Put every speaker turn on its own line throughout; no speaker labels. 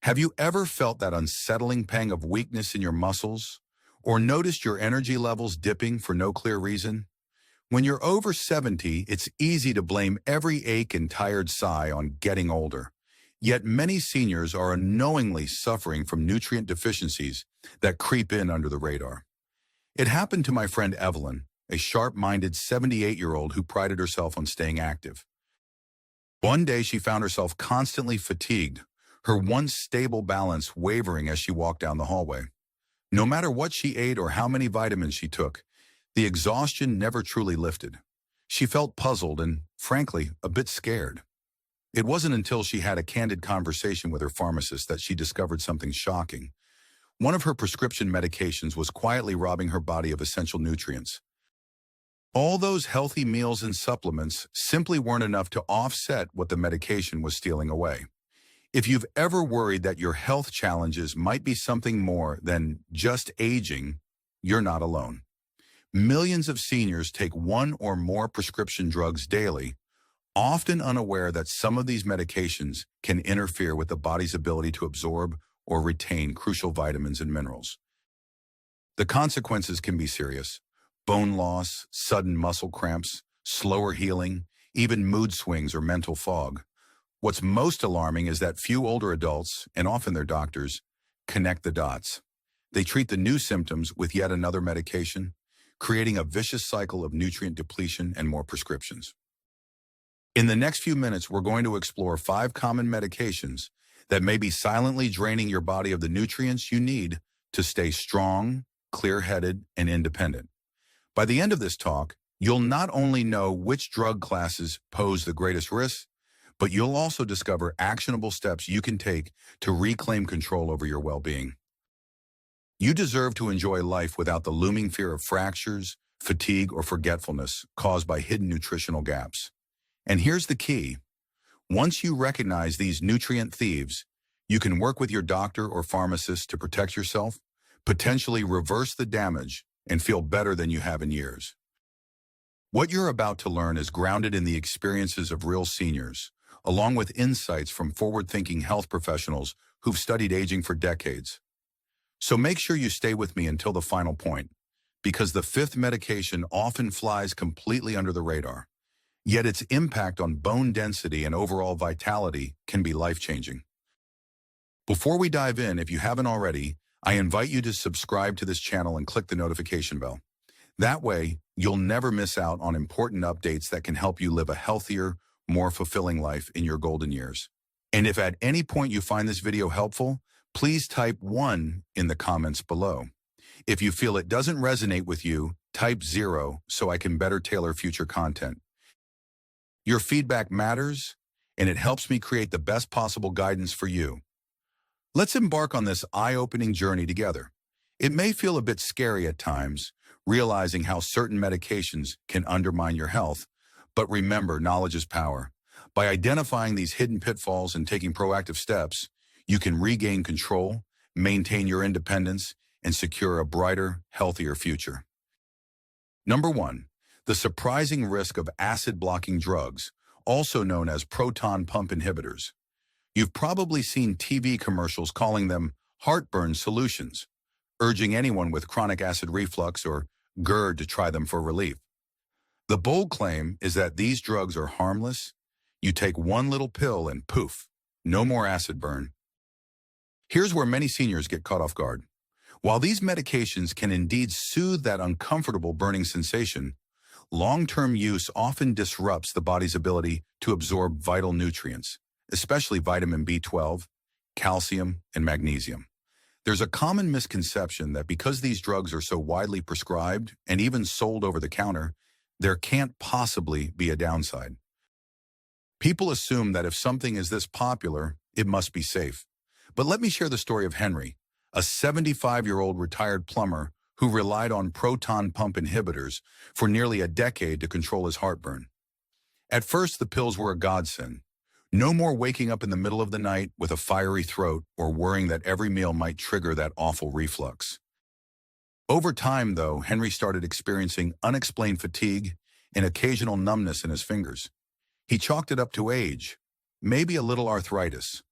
Have you ever felt that unsettling pang of weakness in your muscles? Or noticed your energy levels dipping for no clear reason? When you're over 70, it's easy to blame every ache and tired sigh on getting older. Yet many seniors are unknowingly suffering from nutrient deficiencies that creep in under the radar. It happened to my friend Evelyn, a sharp-minded 78-year-old who prided herself on staying active. One day she found herself constantly fatigued, her once stable balance wavering as she walked down the hallway. No matter what she ate or how many vitamins she took, the exhaustion never truly lifted. She felt puzzled and, frankly, a bit scared. It wasn't until she had a candid conversation with her pharmacist that she discovered something shocking. One of her prescription medications was quietly robbing her body of essential nutrients. All those healthy meals and supplements simply weren't enough to offset what the medication was stealing away. If you've ever worried that your health challenges might be something more than just aging, you're not alone. Millions of seniors take one or more prescription drugs daily, often unaware that some of these medications can interfere with the body's ability to absorb or retain crucial vitamins and minerals. The consequences can be serious: bone loss, sudden muscle cramps, slower healing, even mood swings or mental fog. What's most alarming is that few older adults, and often their doctors, connect the dots. They treat the new symptoms with yet another medication, creating a vicious cycle of nutrient depletion and more prescriptions. In the next few minutes, we're going to explore 5 common medications that may be silently draining your body of the nutrients you need to stay strong, clear-headed, and independent. By the end of this talk, you'll not only know which drug classes pose the greatest risks, but you'll also discover actionable steps you can take to reclaim control over your well-being. You deserve to enjoy life without the looming fear of fractures, fatigue, or forgetfulness caused by hidden nutritional gaps. And here's the key. Once you recognize these nutrient thieves, you can work with your doctor or pharmacist to protect yourself, potentially reverse the damage, and feel better than you have in years. What you're about to learn is grounded in the experiences of real seniors, along with insights from forward-thinking health professionals who've studied aging for decades. So make sure you stay with me until the final point, because the 5th medication often flies completely under the radar, yet its impact on bone density and overall vitality can be life-changing. Before we dive in, if you haven't already, I invite you to subscribe to this channel and click the notification bell. That way, you'll never miss out on important updates that can help you live a healthier, more fulfilling life in your golden years. And if at any point you find this video helpful, please type 1 in the comments below. If you feel it doesn't resonate with you, type 0 so I can better tailor future content. Your feedback matters, and it helps me create the best possible guidance for you. Let's embark on this eye-opening journey together. It may feel a bit scary at times, realizing how certain medications can undermine your health, but remember, knowledge is power. By identifying these hidden pitfalls and taking proactive steps, you can regain control, maintain your independence, and secure a brighter, healthier future. Number 1, the surprising risk of acid-blocking drugs, also known as proton pump inhibitors. You've probably seen TV commercials calling them heartburn solutions, urging anyone with chronic acid reflux or GERD to try them for relief. The bold claim is that these drugs are harmless. You take one little pill and poof, no more acid burn. Here's where many seniors get caught off guard. While these medications can indeed soothe that uncomfortable burning sensation, long-term use often disrupts the body's ability to absorb vital nutrients, especially vitamin B12, calcium, and magnesium. There's a common misconception that because these drugs are so widely prescribed and even sold over the counter, there can't possibly be a downside. People assume that if something is this popular, it must be safe. But let me share the story of Henry, a 75-year-old retired plumber who relied on proton pump inhibitors for nearly a decade to control his heartburn. At first, the pills were a godsend. No more waking up in the middle of the night with a fiery throat or worrying that every meal might trigger that awful reflux. Over time, though, Henry started experiencing unexplained fatigue and occasional numbness in his fingers. He chalked it up to age, maybe a little arthritis.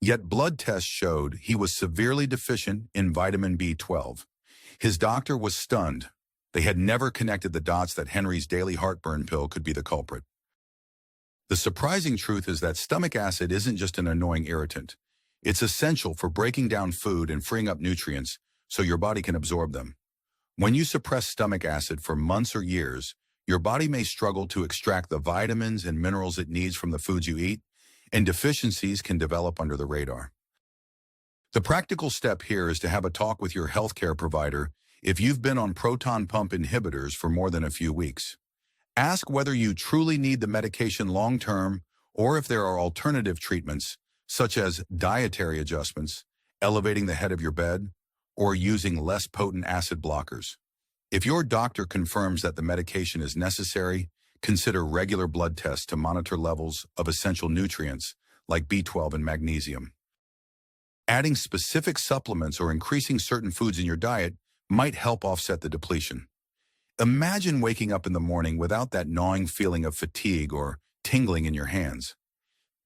Yet blood tests showed he was severely deficient in vitamin B12. His doctor was stunned. They had never connected the dots that Henry's daily heartburn pill could be the culprit. The surprising truth is that stomach acid isn't just an annoying irritant. It's essential for breaking down food and freeing up nutrients so your body can absorb them. When you suppress stomach acid for months or years, your body may struggle to extract the vitamins and minerals it needs from the foods you eat, and deficiencies can develop under the radar. The practical step here is to have a talk with your healthcare provider if you've been on proton pump inhibitors for more than a few weeks. Ask whether you truly need the medication long-term or if there are alternative treatments, such as dietary adjustments, elevating the head of your bed, or using less potent acid blockers. If your doctor confirms that the medication is necessary, consider regular blood tests to monitor levels of essential nutrients like B12 and magnesium. Adding specific supplements or increasing certain foods in your diet might help offset the depletion. Imagine waking up in the morning without that gnawing feeling of fatigue or tingling in your hands.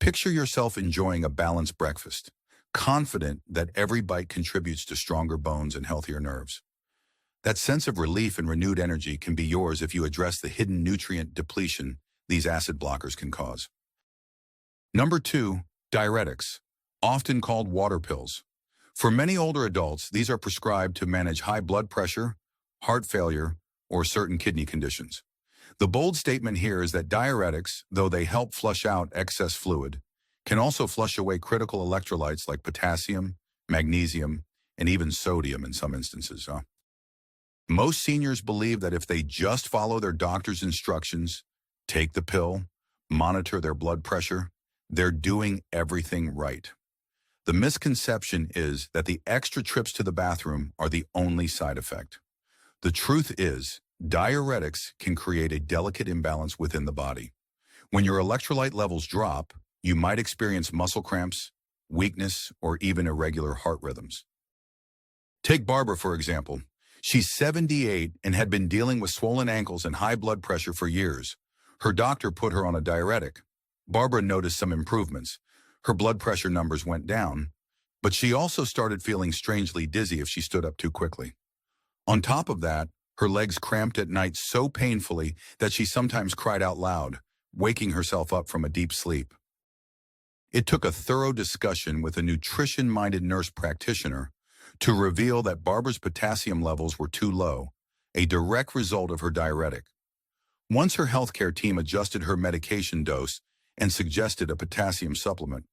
Picture yourself enjoying a balanced breakfast, confident that every bite contributes to stronger bones and healthier nerves. That sense of relief and renewed energy can be yours if you address the hidden nutrient depletion these acid blockers can cause. Number 2, diuretics, often called water pills. For many older adults, these are prescribed to manage high blood pressure, heart failure, or certain kidney conditions. The bold statement here is that diuretics, though they help flush out excess fluid, can also flush away critical electrolytes like potassium, magnesium, and even sodium in some instances. Most seniors believe that if they just follow their doctor's instructions, take the pill, monitor their blood pressure, they're doing everything right. The misconception is that the extra trips to the bathroom are the only side effect. The truth is, diuretics can create a delicate imbalance within the body. When your electrolyte levels drop, you might experience muscle cramps, weakness, or even irregular heart rhythms. Take Barbara, for example. She's 78 and had been dealing with swollen ankles and high blood pressure for years. Her doctor put her on a diuretic. Barbara noticed some improvements. Her blood pressure numbers went down, but she also started feeling strangely dizzy if she stood up too quickly. On top of that, her legs cramped at night so painfully that she sometimes cried out loud, waking herself up from a deep sleep. It took a thorough discussion with a nutrition-minded nurse practitioner to reveal that Barbara's potassium levels were too low, a direct result of her diuretic. Once her healthcare team adjusted her medication dose and suggested a potassium supplement,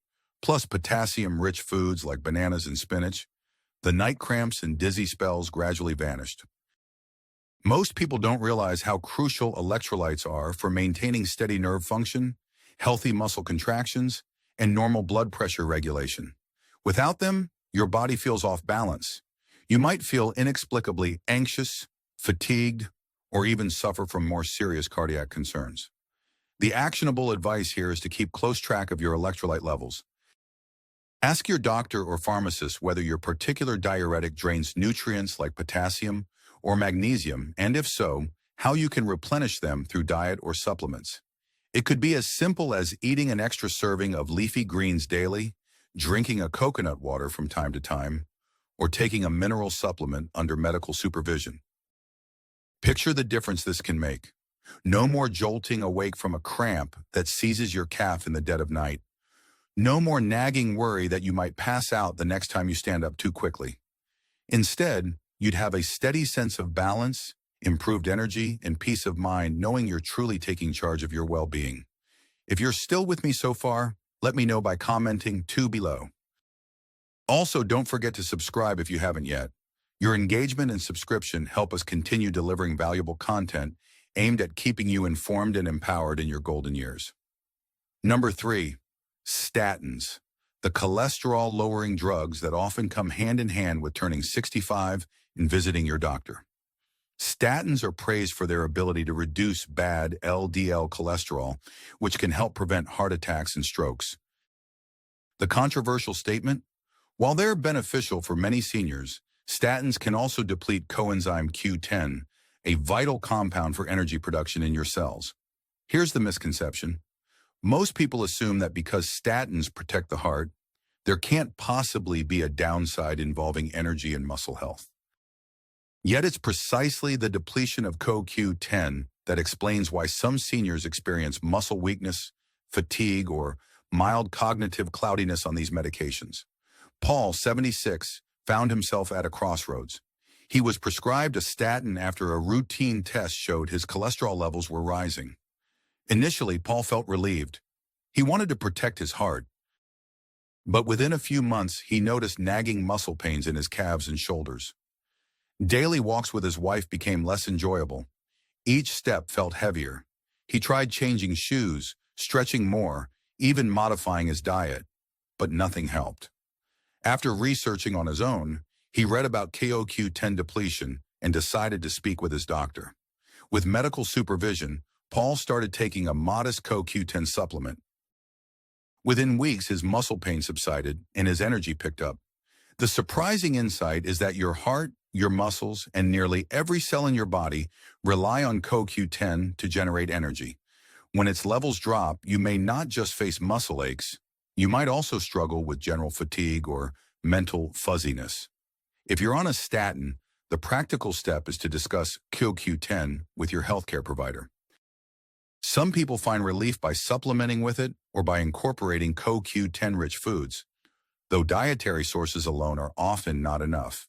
plus potassium-rich foods like bananas and spinach, the night cramps and dizzy spells gradually vanished. Most people don't realize how crucial electrolytes are for maintaining steady nerve function, healthy muscle contractions, and normal blood pressure regulation. Without them, your body feels off balance. You might feel inexplicably anxious, fatigued, or even suffer from more serious cardiac concerns. The actionable advice here is to keep close track of your electrolyte levels. Ask your doctor or pharmacist whether your particular diuretic drains nutrients like potassium or magnesium, and if so, how you can replenish them through diet or supplements. It could be as simple as eating an extra serving of leafy greens daily, drinking a coconut water from time to time, or taking a mineral supplement under medical supervision. Picture the difference this can make. No more jolting awake from a cramp that seizes your calf in the dead of night. No more nagging worry that you might pass out the next time you stand up too quickly. Instead, you'd have a steady sense of balance, improved energy, and peace of mind knowing you're truly taking charge of your well-being. If you're still with me so far, let me know by commenting 2 below. Also, don't forget to subscribe if you haven't yet. Your engagement and subscription help us continue delivering valuable content aimed at keeping you informed and empowered in your golden years. Number 3, statins, the cholesterol-lowering drugs that often come hand in hand with turning 65 and visiting your doctor. Statins are praised for their ability to reduce bad LDL cholesterol, which can help prevent heart attacks and strokes. The controversial statement? While they're beneficial for many seniors, statins can also deplete coenzyme Q10, a vital compound for energy production in your cells. Here's the misconception. Most people assume that because statins protect the heart, There can't possibly be a downside involving energy and muscle health. Yet it's precisely the depletion of CoQ10 that explains why some seniors experience muscle weakness, fatigue, or mild cognitive cloudiness on these medications. Paul, 76, found himself at a crossroads. He was prescribed a statin after a routine test showed his cholesterol levels were rising. Initially, Paul felt relieved. He wanted to protect his heart. But within a few months, he noticed nagging muscle pains in his calves and shoulders. Daily walks with his wife became less enjoyable. Each step felt heavier. He tried changing shoes, stretching more, even modifying his diet, but nothing helped. After researching on his own, he read about CoQ10 depletion and decided to speak with his doctor. With medical supervision, Paul started taking a modest CoQ10 supplement. Within weeks, his muscle pain subsided and his energy picked up. The surprising insight is that your heart, your muscles, and nearly every cell in your body rely on CoQ10 to generate energy. When its levels drop, you may not just face muscle aches, you might also struggle with general fatigue or mental fuzziness. If you're on a statin, the practical step is to discuss CoQ10 with your healthcare provider. Some people find relief by supplementing with it or by incorporating CoQ10-rich foods, though dietary sources alone are often not enough.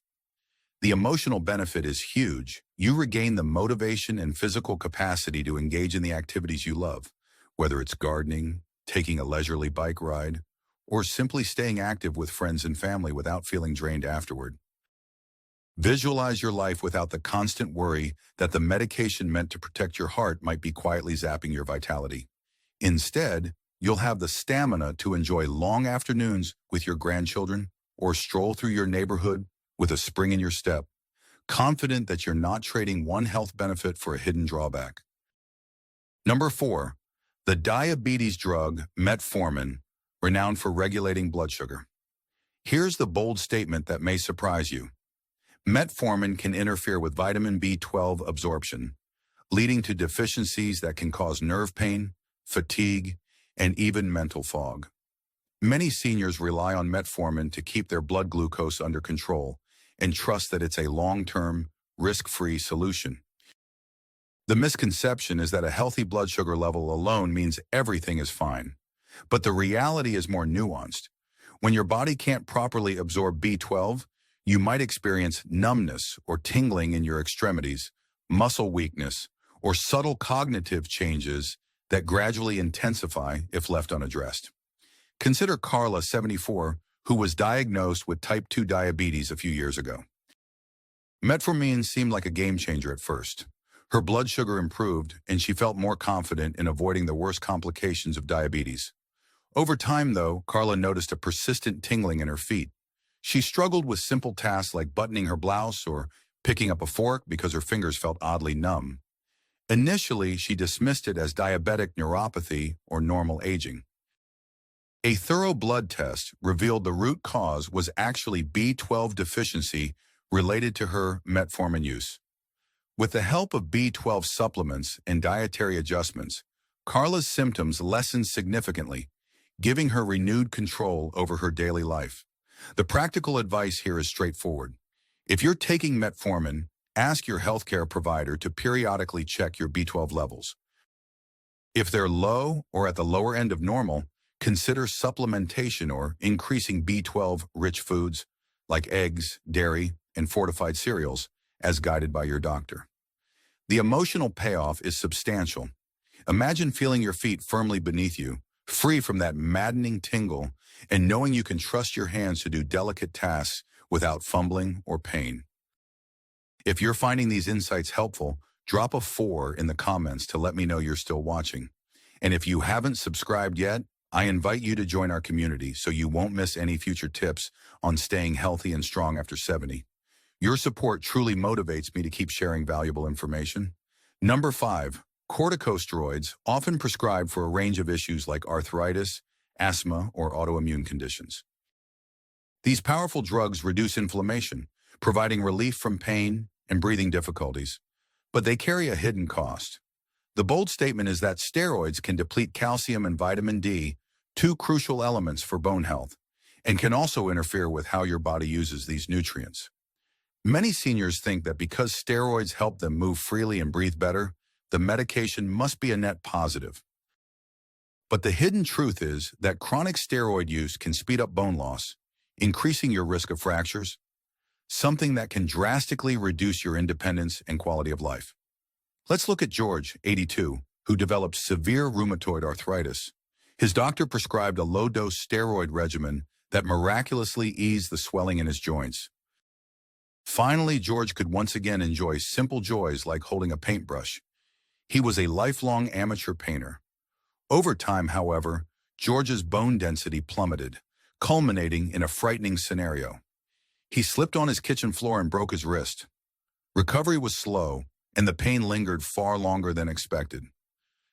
The emotional benefit is huge. You regain the motivation and physical capacity to engage in the activities you love, whether it's gardening, taking a leisurely bike ride, or simply staying active with friends and family without feeling drained afterward. Visualize your life without the constant worry that the medication meant to protect your heart might be quietly zapping your vitality. Instead, you'll have the stamina to enjoy long afternoons with your grandchildren or stroll through your neighborhood with a spring in your step, confident that you're not trading one health benefit for a hidden drawback. Number 4, the diabetes drug metformin, renowned for regulating blood sugar. Here's the bold statement that may surprise you. Metformin can interfere with vitamin B12 absorption, leading to deficiencies that can cause nerve pain, fatigue, and even mental fog. Many seniors rely on metformin to keep their blood glucose under control and trust that it's a long-term, risk-free solution. The misconception is that a healthy blood sugar level alone means everything is fine. But the reality is more nuanced. When your body can't properly absorb B12, you might experience numbness or tingling in your extremities, muscle weakness, or subtle cognitive changes that gradually intensify if left unaddressed. Consider Carla, 74, who was diagnosed with type 2 diabetes a few years ago. Metformin seemed like a game changer at first. Her blood sugar improved, and she felt more confident in avoiding the worst complications of diabetes. Over time, though, Carla noticed a persistent tingling in her feet. She struggled with simple tasks like buttoning her blouse or picking up a fork because her fingers felt oddly numb. Initially, she dismissed it as diabetic neuropathy or normal aging. A thorough blood test revealed the root cause was actually B12 deficiency related to her metformin use. With the help of B12 supplements and dietary adjustments, Carla's symptoms lessened significantly, giving her renewed control over her daily life. The practical advice here is straightforward. If you're taking metformin, ask your healthcare provider to periodically check your B12 levels. If they're low or at the lower end of normal, consider supplementation or increasing B12-rich foods like eggs, dairy, and fortified cereals as guided by your doctor. The emotional payoff is substantial. Imagine feeling your feet firmly beneath you, free from that maddening tingle, and knowing you can trust your hands to do delicate tasks without fumbling or pain. If you're finding these insights helpful, drop a 4 in the comments to let me know you're still watching. And if you haven't subscribed yet, I invite you to join our community so you won't miss any future tips on staying healthy and strong after 70. Your support truly motivates me to keep sharing valuable information. Number 5, corticosteroids, often prescribed for a range of issues like arthritis, asthma, or autoimmune conditions. These powerful drugs reduce inflammation, providing relief from pain and breathing difficulties, but they carry a hidden cost. The bold statement is that steroids can deplete calcium and vitamin D, two crucial elements for bone health, and can also interfere with how your body uses these nutrients. Many seniors think that because steroids help them move freely and breathe better, the medication must be a net positive. But the hidden truth is that chronic steroid use can speed up bone loss, increasing your risk of fractures, something that can drastically reduce your independence and quality of life. Let's look at George, 82, who developed severe rheumatoid arthritis. His doctor prescribed a low-dose steroid regimen that miraculously eased the swelling in his joints. Finally, George could once again enjoy simple joys like holding a paintbrush. He was a lifelong amateur painter. Over time, however, George's bone density plummeted, culminating in a frightening scenario. He slipped on his kitchen floor and broke his wrist. Recovery was slow, and the pain lingered far longer than expected.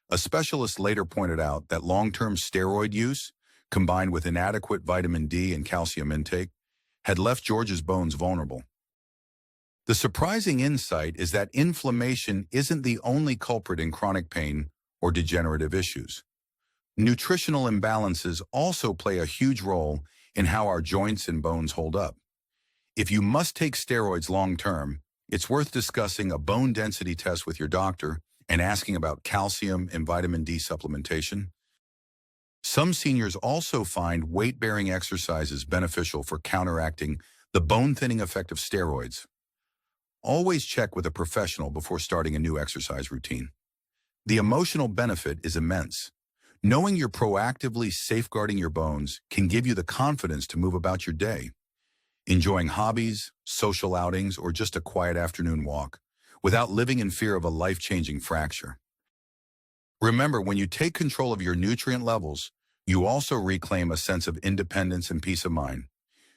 A specialist later pointed out that long-term steroid use, combined with inadequate vitamin D and calcium intake, had left George's bones vulnerable. The surprising insight is that inflammation isn't the only culprit in chronic pain or degenerative issues. Nutritional imbalances also play a huge role in how our joints and bones hold up. If you must take steroids long-term, it's worth discussing a bone density test with your doctor and asking about calcium and vitamin D supplementation. Some seniors also find weight-bearing exercises beneficial for counteracting the bone-thinning effect of steroids. Always check with a professional before starting a new exercise routine. The emotional benefit is immense. Knowing you're proactively safeguarding your bones can give you the confidence to move about your day, enjoying hobbies, social outings, or just a quiet afternoon walk, without living in fear of a life-changing fracture. Remember, when you take control of your nutrient levels, you also reclaim a sense of independence and peace of mind.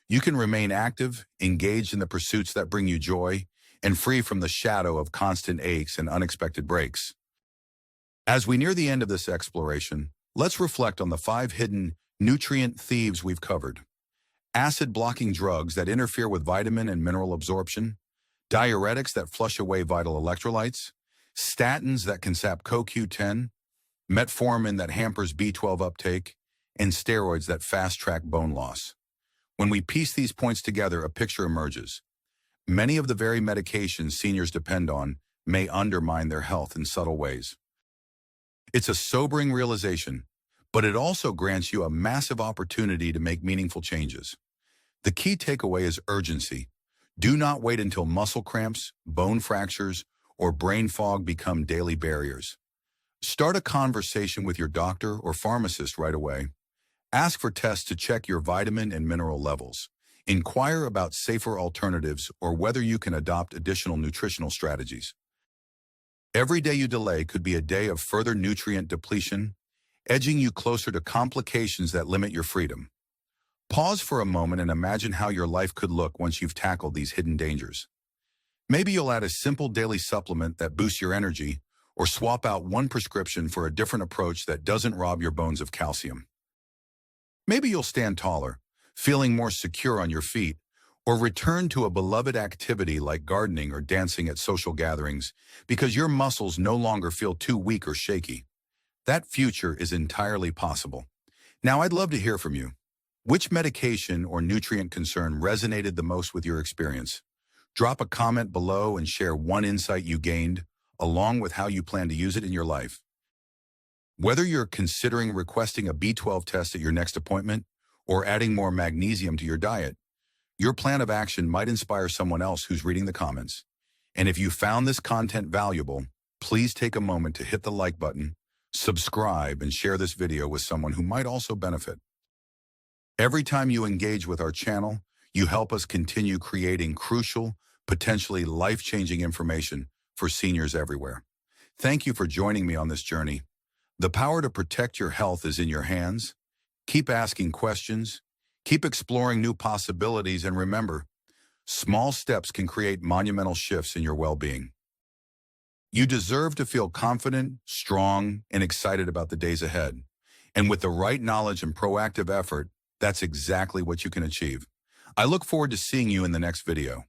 You can remain active, engaged in the pursuits that bring you joy, and free from the shadow of constant aches and unexpected breaks. As we near the end of this exploration, let's reflect on the 5 hidden nutrient thieves we've covered. Acid-blocking drugs that interfere with vitamin and mineral absorption, diuretics that flush away vital electrolytes, statins that can sap CoQ10, metformin that hampers B12 uptake, and steroids that fast-track bone loss. When we piece these points together, a picture emerges. Many of the very medications seniors depend on may undermine their health in subtle ways. It's a sobering realization, but it also grants you a massive opportunity to make meaningful changes. The key takeaway is urgency. Do not wait until muscle cramps, bone fractures, or brain fog become daily barriers. Start a conversation with your doctor or pharmacist right away. Ask for tests to check your vitamin and mineral levels. Inquire about safer alternatives or whether you can adopt additional nutritional strategies. Every day you delay could be a day of further nutrient depletion, edging you closer to complications that limit your freedom. Pause for a moment and imagine how your life could look once you've tackled these hidden dangers. Maybe you'll add a simple daily supplement that boosts your energy, or swap out one prescription for a different approach that doesn't rob your bones of calcium. Maybe you'll stand taller, feeling more secure on your feet, or return to a beloved activity like gardening or dancing at social gatherings because your muscles no longer feel too weak or shaky. That future is entirely possible. Now, I'd love to hear from you. Which medication or nutrient concern resonated the most with your experience? Drop a comment below and share one insight you gained, along with how you plan to use it in your life. Whether you're considering requesting a B12 test at your next appointment or adding more magnesium to your diet, your plan of action might inspire someone else who's reading the comments. And if you found this content valuable, please take a moment to hit the like button, subscribe, and share this video with someone who might also benefit. Every time you engage with our channel, you help us continue creating crucial, potentially life-changing information for seniors everywhere. Thank you for joining me on this journey. The power to protect your health is in your hands. Keep asking questions, keep exploring new possibilities, and remember, small steps can create monumental shifts in your well-being. You deserve to feel confident, strong, and excited about the days ahead. And with the right knowledge and proactive effort, that's exactly what you can achieve. I look forward to seeing you in the next video.